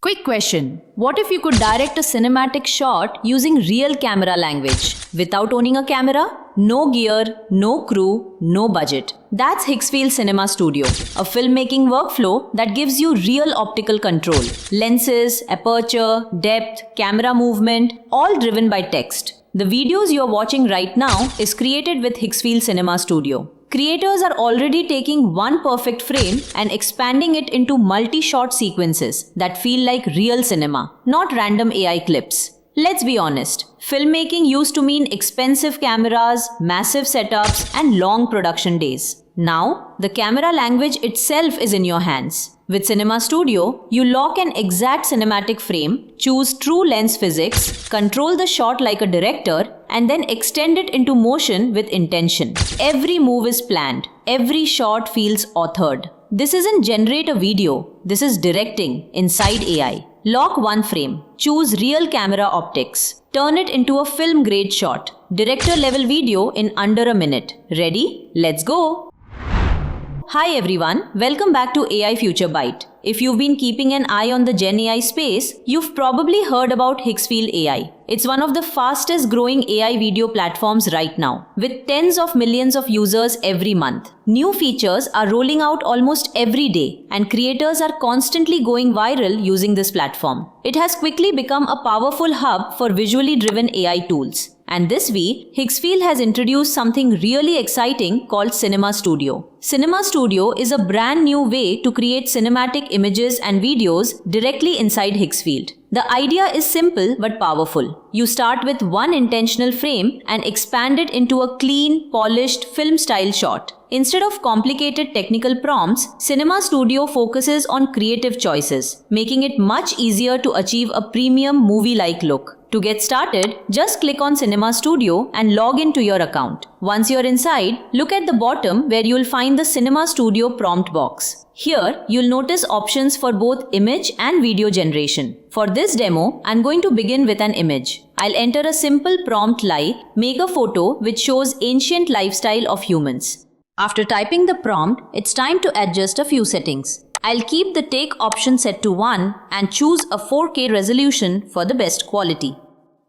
Quick question. What if you could direct a cinematic shot using real camera language? Without owning a camera? No gear, no crew, no budget. That's Higgsfield Cinema Studio, a filmmaking workflow that gives you real optical control. Lenses, aperture, depth, camera movement, all driven by text. The videos you are watching right now is created with Higgsfield Cinema Studio. Creators are already taking one perfect frame and expanding it into multi-shot sequences that feel like real cinema, not random AI clips. Let's be honest, filmmaking used to mean expensive cameras, massive setups, and long production days. Now, the camera language itself is in your hands. With Cinema Studio, you lock an exact cinematic frame, choose true lens physics, control the shot like a director, and then extend it into motion with intention. Every move is planned. Every shot feels authored. This isn't generate a video. This is directing inside AI. Lock one frame. Choose real camera optics. Turn it into a film-grade shot. Director-level video in under a minute. Ready? Let's go! Hi everyone, welcome back to AI Future Byte. If you've been keeping an eye on the Gen AI space, you've probably heard about Higgsfield AI. It's one of the fastest growing AI video platforms right now, with tens of millions of users every month. New features are rolling out almost every day, and creators are constantly going viral using this platform. It has quickly become a powerful hub for visually driven AI tools. And this week, Higgsfield has introduced something really exciting called Cinema Studio. Cinema Studio is a brand new way to create cinematic images and videos directly inside Higgsfield. The idea is simple but powerful. You start with one intentional frame and expand it into a clean, polished, film-style shot. Instead of complicated technical prompts, Cinema Studio focuses on creative choices, making it much easier to achieve a premium movie-like look. To get started, just click on Cinema Studio and log into your account. Once you're inside, look at the bottom where you'll find the Cinema Studio prompt box. Here, you'll notice options for both image and video generation. For this demo, I'm going to begin with an image. I'll enter a simple prompt like, make a photo which shows ancient lifestyle of humans. After typing the prompt, it's time to adjust a few settings. I'll keep the take option set to 1 and choose a 4K resolution for the best quality.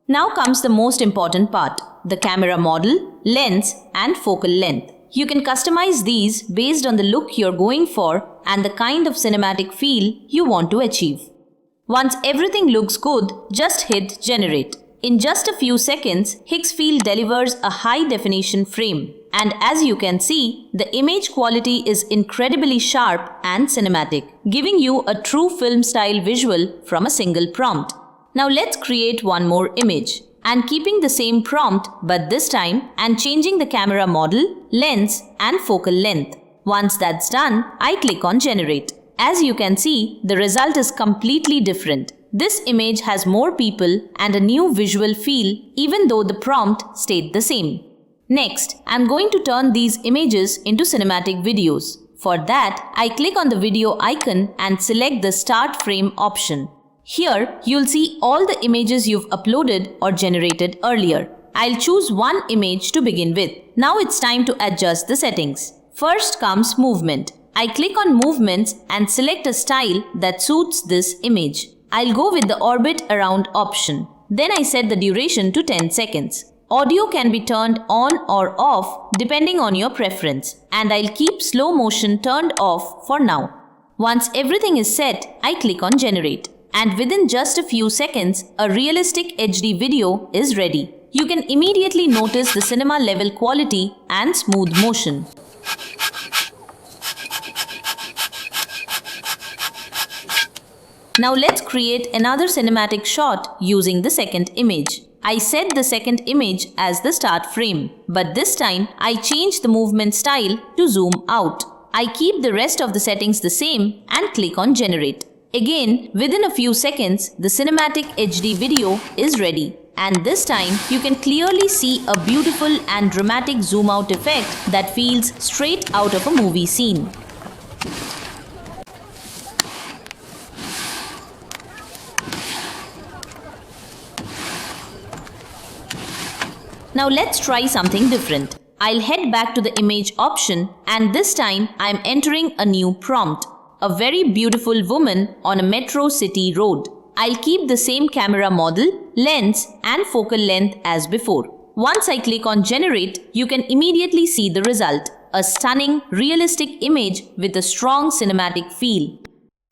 Now comes the most important part, the camera model, lens, and focal length. You can customize these based on the look you're going for and the kind of cinematic feel you want to achieve. Once everything looks good, just hit generate. In just a few seconds, Higgsfield delivers a high-definition frame. And as you can see, the image quality is incredibly sharp and cinematic, giving you a true film-style visual from a single prompt. Now let's create one more image. I'm keeping the same prompt, but this time I'm changing the camera model, lens, and focal length. Once that's done, I click on generate. As you can see, the result is completely different. This image has more people and a new visual feel, even though the prompt stayed the same. Next, I'm going to turn these images into cinematic videos. For that, I click on the video icon and select the Start Frame option. Here, you'll see all the images you've uploaded or generated earlier. I'll choose one image to begin with. Now it's time to adjust the settings. First comes movement. I click on movements and select a style that suits this image. I'll go with the orbit around option. Then I set the duration to 10 seconds. Audio can be turned on or off depending on your preference, and I'll keep slow motion turned off for now. Once everything is set, I click on generate. And within just a few seconds, a realistic HD video is ready. You can immediately notice the cinema level quality and smooth motion. Now let's create another cinematic shot using the second image. I set the second image as the start frame, but this time I change the movement style to zoom out. I keep the rest of the settings the same and click on generate. Again, within a few seconds, the cinematic HD video is ready. And this time, you can clearly see a beautiful and dramatic zoom out effect that feels straight out of a movie scene. Now let's try something different. I'll head back to the image option and this time I'm entering a new prompt. A very beautiful woman on a metro city road. I'll keep the same camera model, lens and focal length as before. Once I click on generate, you can immediately see the result. A stunning, realistic image with a strong cinematic feel.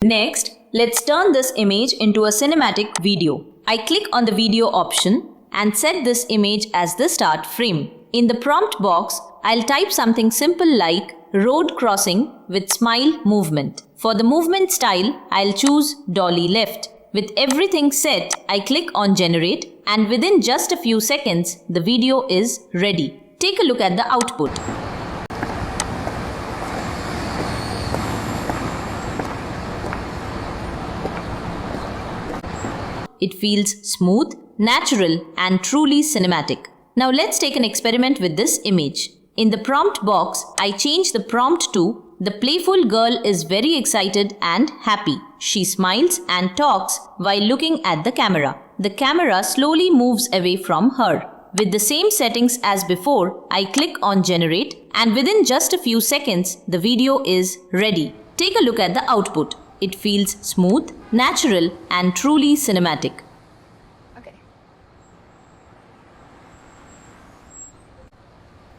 Next, let's turn this image into a cinematic video. I click on the video option and set this image as the start frame. In the prompt box, I'll type something simple like road crossing with smile movement. For the movement style, I'll choose Dolly left. With everything set, I click on generate and within just a few seconds, the video is ready. Take a look at the output. It feels smooth, natural and truly cinematic. Now let's take an experiment with this image. In the prompt box, I change the prompt to the playful girl is very excited and happy. She smiles and talks while looking at the camera. The camera slowly moves away from her. With the same settings as before, I click on generate and within just a few seconds, the video is ready. Take a look at the output. It feels smooth, natural and truly cinematic.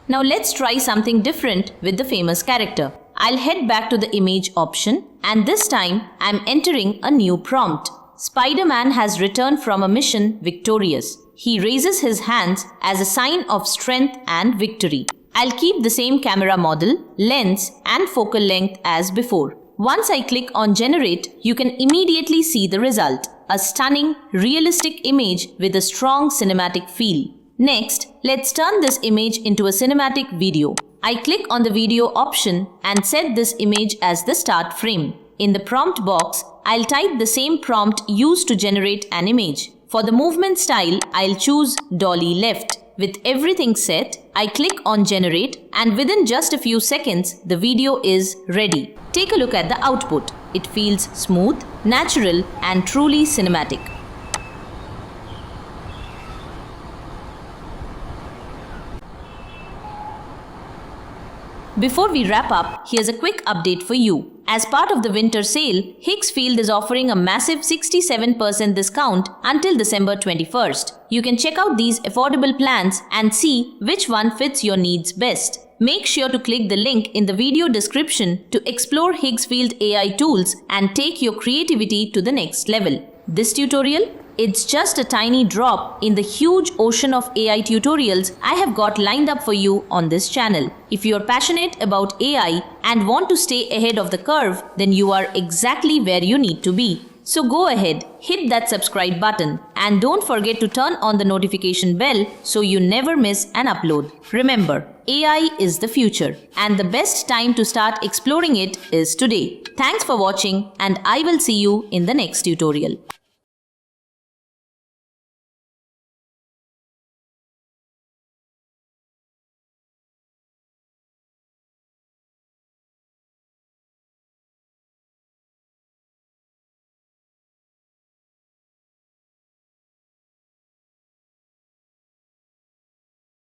Now let's try something different with the famous character. I'll head back to the image option and this time I'm entering a new prompt. Spider-Man has returned from a mission victorious. He raises his hands as a sign of strength and victory. I'll keep the same camera model, lens and focal length as before. Once I click on generate, you can immediately see the result. A stunning, realistic image with a strong cinematic feel. Next, let's turn this image into a cinematic video. I click on the video option and set this image as the start frame. In the prompt box, I'll type the same prompt used to generate an image. For the movement style, I'll choose Dolly left. With everything set, I click on generate and within just a few seconds, the video is ready. Take a look at the output. It feels smooth, natural and truly cinematic. Before we wrap up, here's a quick update for you. As part of the winter sale, Higgsfield is offering a massive 67% discount until December 21st. You can check out these affordable plans and see which one fits your needs best. Make sure to click the link in the video description to explore Higgsfield AI tools and take your creativity to the next level. This tutorial? It's just a tiny drop in the huge ocean of AI tutorials I have got lined up for you on this channel. If you're passionate about AI and want to stay ahead of the curve, then you are exactly where you need to be. So go ahead, hit that subscribe button and don't forget to turn on the notification bell so you never miss an upload. Remember, AI is the future and the best time to start exploring it is today. Thanks for watching and I will see you in the next tutorial.